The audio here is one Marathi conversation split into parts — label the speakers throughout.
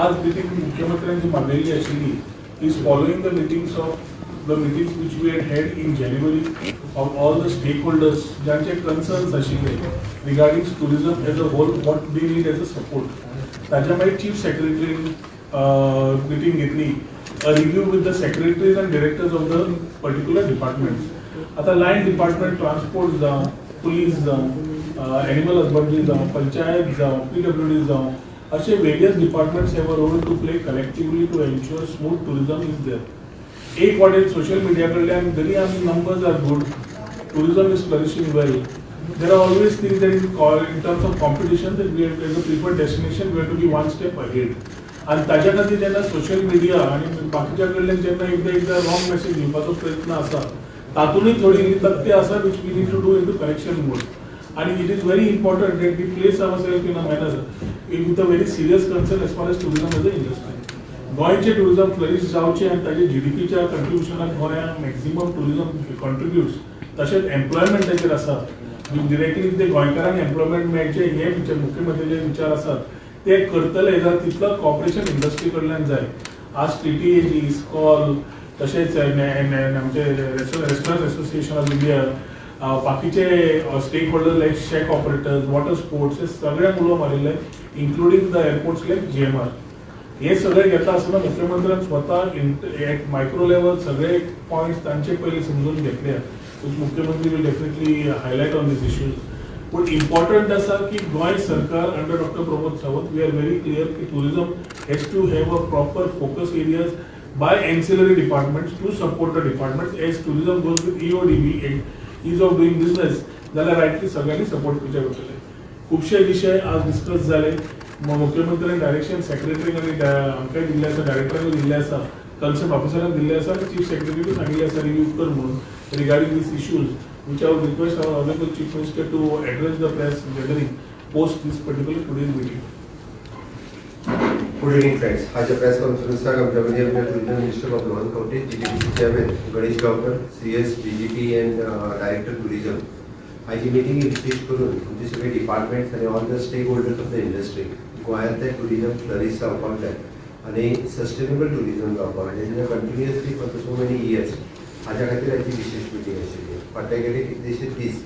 Speaker 1: आज मिटींग मुख्यमंत्र्यांची मागलेली आशिल्ली is following the meetings which we had in January of all the stakeholders ज्यांचे concerns आशिल्ले regarding tourism as a whole, what they need as a support. ताज्या मागीर chief secretary meeting घेतली, a review with the secretaries and directors of the particular departments. आता line department, transport जावं, police जावं, animal husbandry जावं, पंचायत जावं, PWD जावं, असे various departments have a role to play collectively to ensure smooth tourism is there. एक वाटेन social media कडल्यान जरी आमी numbers are good, tourism is flourishing well. There are always things that in terms of competition that we have as a preferred destination we have to be one step ahead. आणि ताज्या खातीर जेन्ना social media आणि बाकीच्या कडल्यान जेन्ना एकदा wrong message दिवपाचो प्रयत्न आसा, तातूंतय थोडी तथ्य आसा which we need to do into correction mode. And it is very important that we place ourselves in a manner with a very serious concern as far as tourism as an industry. गोंयचे tourism flourish जावचे आणि ताजे GDPच्या contributionाक गोंया maximum tourism contributes. तशेंच employmentचेर आसा. Directly ते गोंयकारांक employment मेळचे हे मुख्यमंत्र्याचे विचार आसात. ते करतले जाल्यार तितलो कॉर्पोरेशन इंडस्ट्री कडल्यान जाय. आज TTAG, ISCOL, तशेंच आमचे रेस्टॉरंट असोसिएशन ऑफ इंडिया, बाकीचे stake holder like shack operators, water sports हे सगळ्यांक उलो मारिल्ले, including the airports like GMR. हे सगळे घेता आसतना मुख्यमंत्र्यान स्वतः मायक्रो लेवल सगळे पॉइंट्स तांचे पयलीं समजून घेतले. मुख्यमंत्री will definitely highlight on this issues. But important आसा की गोंय सरकार under doctor Pramod Sawant we are very clear की tourism has to have a proper focus areas by ancillary departments to support the departments as tourism goes with EODB and ease of doing business जाल्यार रायटली सगळ्यांनी सपोर्ट करचे पडटले. खुबशे विशय आज डिस्कस जाले. मुख्यमंत्र्यांनी डायरेक्शन सेक्रेटरीक आनी आमकांय दिल्ले आसा, डायरेक्टरांक दिल्ले आसा, कन्सर्न ऑफिसरांक दिल्ले आसा आनी चीफ सेक्रेटरीक सांगिल्ले आसा रिव्यू कर म्हणून regarding these issues which I would request our honorable chief minister to address the press gathering post this particular today's meeting.
Speaker 2: Good evening, friends. आज प्रेस कॉन्फरन्साक आमच्या tourism minister of lower county GTPC chairman Ganesh Gaonkar, CS DGP and director tourism हाची मिटींग विशेष करून आमचे सगळे डिपार्टमेंट्स आणि all the stakeholders of the industry गोंयांतले टुरिझम फ्लरिश जावपाक जाय आनी सस्टेनेबल टुरिझम जावपाक जाय continuously for so many years हाच्या खातीर हाची विशेष मिटींग आशिल्ली. फाटले गेले कितलेशे दीस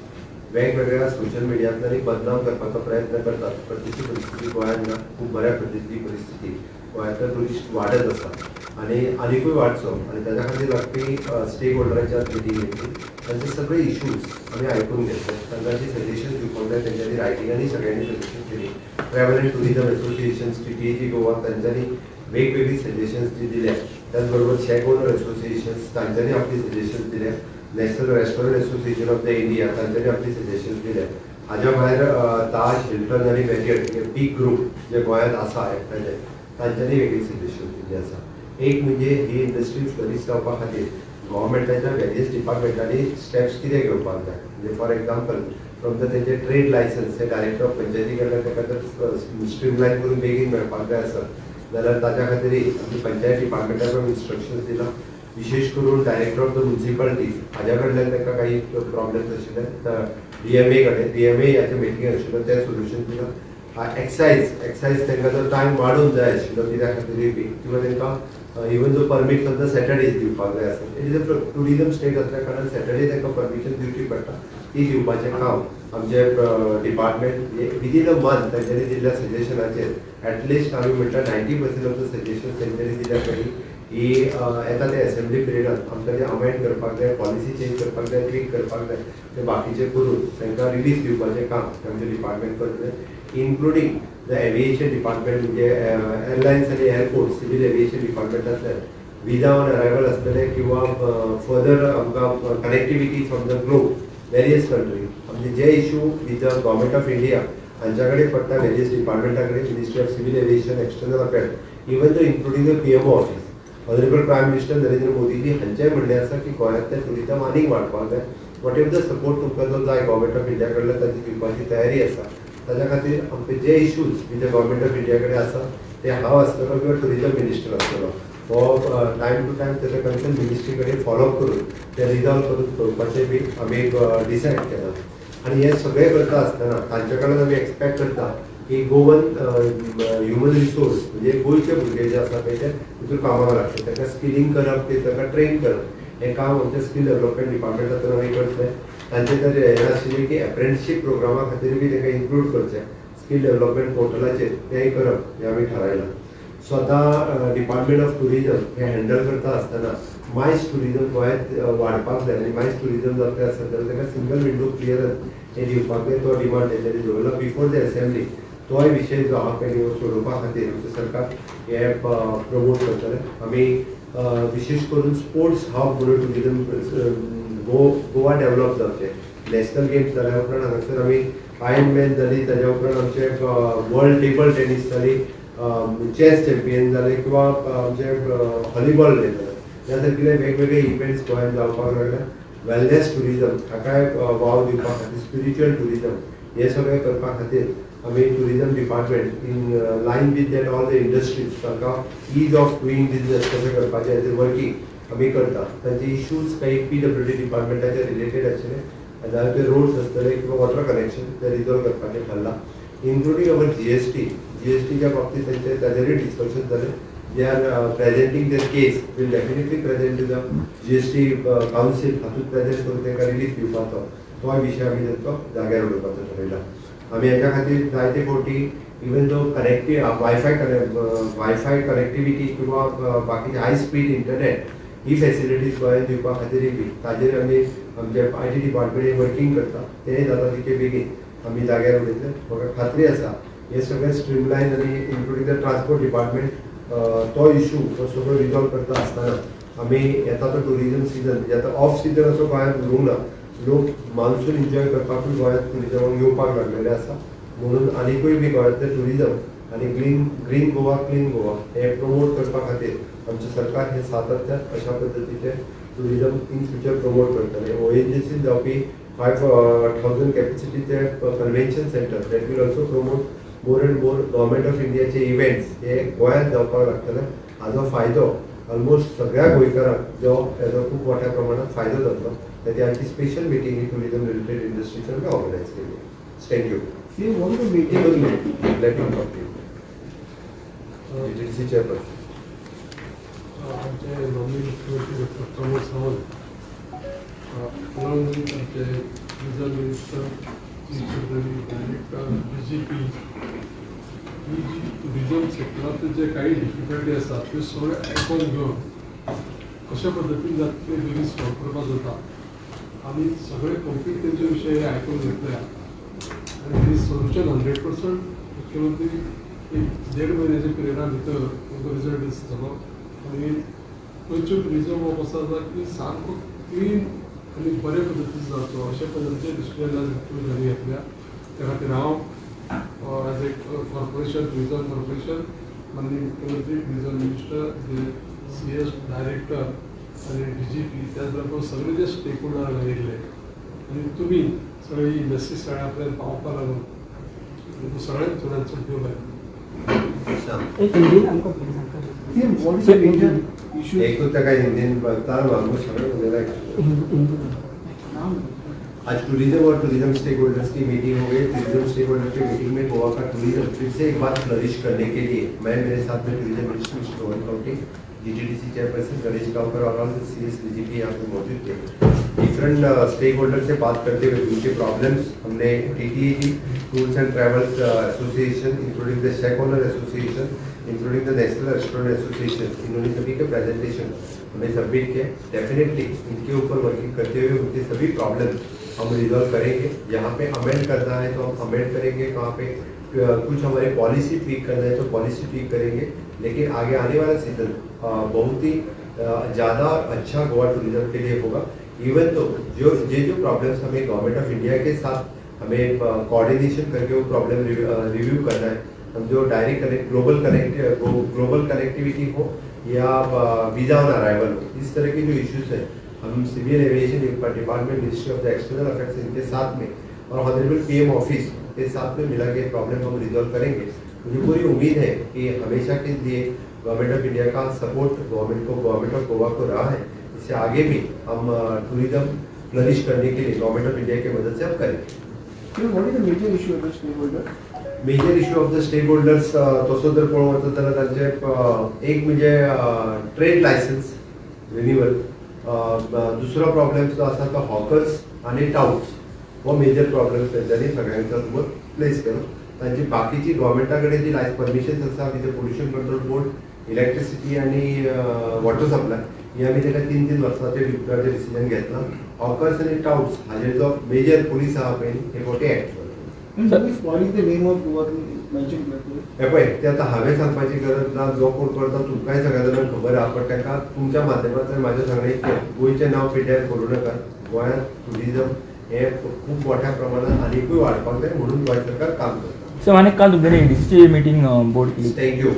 Speaker 2: वेगवेगळ्या सोशल मिडियांतल्यान एक बदनाम करपाचो प्रयत्न करतात. पण तशी परिस्थिती गोंयांत ना, खूप बऱ्या पद्धतीची परिस्थिती गोंयांतलो टुरिस्ट वाडत आसा आनी आनीकूय वाडचो आनी ताच्या खातीर लागपी स्टेक होल्डरांच्या मिटींग घेतली. तांचे सगळे इश्यूज आमी आयकून घेतले. तांकांची सजेशन दिवपाक जाय, तेंच्यांनी रायटिंगांनी सगळ्यांनी सजेशन केली. Travel end tourism associations TTAG Goa तांच्यांनी वेगवेगळी सजेशन्स दिल्या. त्याच बरोबर शेक होल्डर असोसिएशन्स तांच्यांनी आपली सजेशन्स दिल्या. National restaurant association of the India तांच्यांनी आपली सजेशन्स दिल्या. हाज्या भायर ताज, हिल्टन आनी मॅरियट हे बीग ग्रुप जे गोंयांत आसा एकठांय तांच्यांनी वेगळी सजेशन्स दिल्ली आसा. एक म्हणजे ही इंडस्ट्री फ्लरिश जावपा खातीर गव्हर्मेंटाच्या वेरियस डिपार्टमेंटांनी स्टेप्स कितें घेवपाक जाय. म्हणजे फॉर एग्जाम्पल फ्रॉम द तेंचे ट्रेड लायसन्स हे डायरेक्टर ऑफ पंचायती कडल्यान ताका जर स्ट्रीमलायन करून बेगीन मेळपाक जाय आसत जाल्यार ताच्या खातीर आमच्या पंचायत डिपार्टमेंटाकडून इन्स्ट्रक्शन्स दिला. विशेष करून डायरेक्टर ऑफ द म्युनिसिपालिटीज हाज्या कडल्यान ताका काही प्रॉब्लेम्स आशिल्ले. DMA कडेन DMA ह्याच्या मिटींग आशिल्लो ते सोल्युशन दिलां. एक्सायज तांकां जर टायम वाडोवन जाय आशिल्लो कित्या खातीर बी किंवा तांकां इवन जो परमीट ऑन द सॅटर्डेज दिवपाक जाय आसता. It is a tourism state आसल्या कारणान सॅटर्डे तांकां परमिशन दिवची पडटा. ती दिवपाचें काम आमचे डिपार्टमेंट विदीन अ मंथ तांच्यांनी दिल्ल्या सजेशनाचेर एटलिस्ट आमी म्हणटा 90% ऑफ द सजेशन तांच्यांनी दिल्या तरी ही येता ते असेंब्ली पिरियडांत आमकां ते अमेंड करपाक जाय, पॉलिसी चेंज करपाक जाय, ट्वीक करपाक जाय, ते बाकीचे करून तांकां रिलीज दिवपाचें काम आमचे डिपार्टमेंट करतले. इन्क्लुडींग द एविएशन डिपार्टमेंट म्हणजे एअरलायन्स आनी एअरपोर्ट सिव्हिल एविएशन डिपार्टमेंट आसल्यार विजा ऑन अरायवल आसतले किंवा फर्दर आमकां connectivity from the globe various country म्हणजे जे issue with the government of India हांच्या कडेन पडटा वेरियस डिपार्टमेंटा कडेन ministry of civil aviation external affairs even the including the PMO office honourable prime minister Narendra Modiji हांचेंय म्हणणें आसा की गोंयांतलें टुरिझम आनीक वाडपाक जाय. वॉट एवर द सपोर्ट तुमकां जो जाय गव्हर्मेंट ऑफ इंडिया कडल्यान ताची दिवपाची तयारी आसा. ताच्या खातीर आमचे जे issues with the government of India कडेन आसा ते हांव आसतलो किंवा टुरिझम मिनिस्टर आसतलो हो टायम टू टायम तेच्या कन्सर्न मिनिस्ट्री कडेन फॉलोअप करून ते रिजॉल्व करून करपाचें बी आमी एक डिसायड केलां. आनी हे सगळें करता आसतना तांचे कडल्यान आमी एक्सपेक्ट करता की गोवन ह्युमन रिसोर्स म्हणजे गोंयचे भुरगे जे आसा पळय ते तितून कामाक लागता ताका स्किलिंग करप ते ताका ट्रेन करप हें काम आमच्या स्किल डेव्हलपमेंट डिपार्टमेंटातून आमी करतले तांचे तर हें आशिल्लें की अप्रेंटिसशीप प्रोग्रामा खातीर बी ताका इन्क्लूड करचें स्किल डेव्हलपमेंट पोर्टलाचेर तेंय करप हें आमी थारायलां. स्वता डिपार्टमेंट ऑफ टुरिजम हे हँडल करता आसतना मायज टुरिजम गोंयांत वाडपाक जाय आनी मायज टुरिजम जाता आसता जाल्यार ताका सिंगल विंडो क्लियरन्स हे दिवपाक जाय. तो डिमांड तेंच्यांनी दवरला बिफोर द असेंब्ली. तोय विशय जो आहा पळय सोडोवपा खातीर आमचें सरकार हे प्रमोट करतले. आमी विशेष करून स्पोर्ट्स हब म्हणून टुरिजम गोवा डेव्हलप जावचें. नॅशनल गेम्स जाल्या उपरांत हांगासर आमी आयर्नमॅन जाली ताज्या उपरांत आमचे वर्ल्ड टेबल टेनीस जाली चॅस चॅम्पियन जाले किंवा आमचे हॉलीबॉल जाले ह्या सारकिले वेगवेगळे इव्हेंट्स गोंयांत जावपाक लागल्या. वेलनेस टुरिजम हाकाय वाव दिवपा खातीर स्पिरिच्युअल टुरिजम हे सगळें करपा खातीर आमी tourism department in line with that all the industries तांकां ईज ऑफ डुईंग बिजनस कशें करपाचें हेजेर वर्कींग आमी करता. तांचे इश्यूज काही PWD डिपार्टमेंटाचे रिलेटेड आशिल्ले जाल्यार ते रोड्स आसतले किंवा वॉटर कनेक्शन ते रिजॉल्व करपाचें थारलां. इन्क्लुडींग अवर GSTच्या बाबतींत तांचे ताजेरूय डिस्कशन जालें. They are presenting their case. Will definitely present to the GST council. हातूंत प्रेजेंट करून तांकां रिलीफ दिवपाचो तो विशय आमी तांचो जाग्यार उडोवपाचो थारायला. आमी हेच्या खातीर जायते फावटी इवन दो वायफाय कनेक्टिविटी किंवा बाकीचे हाय स्पीड इंटरनेट ही फॅसिलिटीज गोंयांत दिवपा खातीर बी ताजेर आमी आमचे IT डिपार्टमेंट वर्किंग करता. तेंय जाता तितके बेगीन आमी जाग्यार उडयतले. म्हाका खात्री आसा हे सगळें स्ट्रीमलायन आनी इन्क्लुडींग द ट्रान्सपोर्ट डिपार्टमेंट तो इशू तो सगळो रिजॉल्व करता आसतना आमी येता तो टुरिजम सीजन म्हणजे आतां ऑफ सीजन असो गोंयांत उरूंक ना. लोक मान्सून एन्जॉय करपाकूय गोंयांत टुरिजमाक येवपाक लागलेले आसा. म्हणून आनीकूय बी गोंयांतलें टुरिजम आनी ग्रीन गोवा क्लीन गोवा हे प्रमोट करपा खातीर आमचें सरकार हे सातत्यान अशा पद्दतीचे टुरिजम इन फ्युचर प्रमोट करतले. ONGCन जावपी 5,000 कॅपेसिटीचे convention centre that will also promote more and more government of इंडियाचे इव्हेंट्स हे गोंयांत जावपाक लागतले. हाजो फायदो ऑलमोस्ट सगळ्या गोंयकारांक जो हेजो खूब मोठ्या प्रमाणात फायदो जातलो. त्याची आमची स्पेशल मिटींग ही टुरिजम रिलेटेड इंडस्ट्रीज आमी ऑर्गनायज केली. Thank you. Let me talk to GTDC chairperson.
Speaker 3: आमचे नॉमिनी मुख्यमंत्री डॉक्टर प्रमोद सावंत प्रधानमंत्री आमचे regional minister chief secretary director DGP ही जी टुरिजम सेक्टरांतले जे काही डिफिकल्टी आसा त्यो सगळे आयकून घेवन कशा पद्दतीन जाता ते बेगीन सॉल्व करपाक जाता आमी सगळे कंप्लीट तेंचे विशय आयकून घेतल्या आनी सोल्युशन 100% मुख्यमंत्री एक 1.5 म्हयन्याच्या पिरियडा भितर तांचो रिजल्ट दिसतलो. आनी गोंयचो टुरिजम हो कसो आसा की सारको क्लीन आनी बरे पद्दतीन जावचो अशे पद्दतीचे डिसिजन तुमी घेतल्या. त्या खातीर हांव as a corporation tourism corporation माननीय मुख्यमंत्री टुरिजम मिनिस्टर CS डायरेक्टर आनी DGP त्याच बरोबर सगळे जे स्टेक होल्डर आयिल्ले आनी तुमी सगळी ही मेसेज सगळ्या पर्यंत पावपा लागून सगळ्यांक चडांत चड देव बरें.
Speaker 2: एकूच ताका हिंदीन ताल ऑलमोस्ट सगळें उलयलां. आज टूरिज्म और टूरिज्म स्टेक होल्डर्स की मीटिंग हो गई. टूरिज्म स्टेक होल्डर की मीटिंग में गोवा का टूरिज्म फिर से एक बार फ्लरिश करने के लिए मैं मेरे साथ में tourism minister mister Rohan Khaunte GTDC chairperson Ganesh Gaonkar और ऑल CS DGP यहाँ पे मौजूद थे. डिफरेंट स्टेक होल्डर से बात करते हुए उनके प्रॉब्लम्स हमने TTAG tours and travels association including the stakeholder association including the national restaurant association इन्होंने सभी के प्रेजेंटेशन हमें सबमिट किया. डेफिनेटली इनके ऊपर वर्किंग करते हुए उनके सभी प्रॉब्लम हम रिजॉल्व करेंगे. जहाँ पे अमेंड करना है तो हम अमेंड करेंगे. कहाँ पे कुछ हमारे पॉलिसी ट्वीक करना है तो पॉलिसी ट्वीक करेंगे. लेकिन आगे आने वाला सीजन बहुत ही ज़्यादा अच्छा गोवा टूरिज्म के लिए होगा. इवन तो जो प्रॉब्लम्स हमें गवर्नमेंट ऑफ इंडिया के साथ हमें कोऑर्डिनेशन करके वो प्रॉब्लम रिव्यू करना है. हम जो डायरेक्ट ग्लोबल कनेक्टिविटी हो या वीज़ा ऑन अराइवल हो, इस तरह के जो इश्यूज हैं हम civil aviation department ministry of the external affairs इनके साथ में और ऑनरेबल PM ऑफिस के साथ में मिला के प्रॉब्लम हम रिजॉल्व करेंगे. मुझे पूरी उम्मीद है कि हमेशा के लिए गवर्नमेंट ऑफ इंडिया का सपोर्ट गवर्नमेंट ऑफ गोवा को रहा है. इससे आगे भी हम टूरिज्म फ्लरिश करने के लिए गवर्नमेंट ऑफ इंडिया की मदद से हम करेंगे.
Speaker 4: What is the major issue of the stakeholder?
Speaker 2: Major issue of the stakeholders तसो जर पळोवंक वचत जाल्यार तांचे एक म्हणजे ट्रेड लायसन्स रिन्युअल, दुसरो प्रॉब्लेम जो आसा तो हॉकर्स आनी टाउट्स हो मेजर प्रॉब्लेम तेंच्यांनी सगळ्यांच्या समोर प्लेस केलो. तांची बाकीची गव्हर्मेंटा कडेन जी परमिशन्स आसा with pollution control board, electricity आनी वॉटर सप्लाय ही आमी ताका 3-3 वर्सांचे डिस्चार्ज डिसिजन घेतला. हॉकर्स आनी टाउट्स हाजेर जो मेजर पुलीस आहा पळय हे फावटी एक्ट करता.
Speaker 4: Spoiling the name of what we mentioned before.
Speaker 2: हे पळय ते आतां हांवें सांगपाची गरज ना, जो कोण करता तुमकांय सगळ्या जाणांक खबर आहा, पण ताका तुमच्या माध्यमांतल्यान म्हाजें सांगणें इतकें, गोंयचें नांव पिड्ड्यार करूं नाका. गोंयांत टुरिजम हे खूब मोठ्या प्रमाणात आनीकूय वाडपाक जाय म्हणून गोंय सरकार काम करता.
Speaker 5: सर आनी काल तुमच्यानी डीसीची मिटींग बोर्ड केली.
Speaker 2: थँक्यू.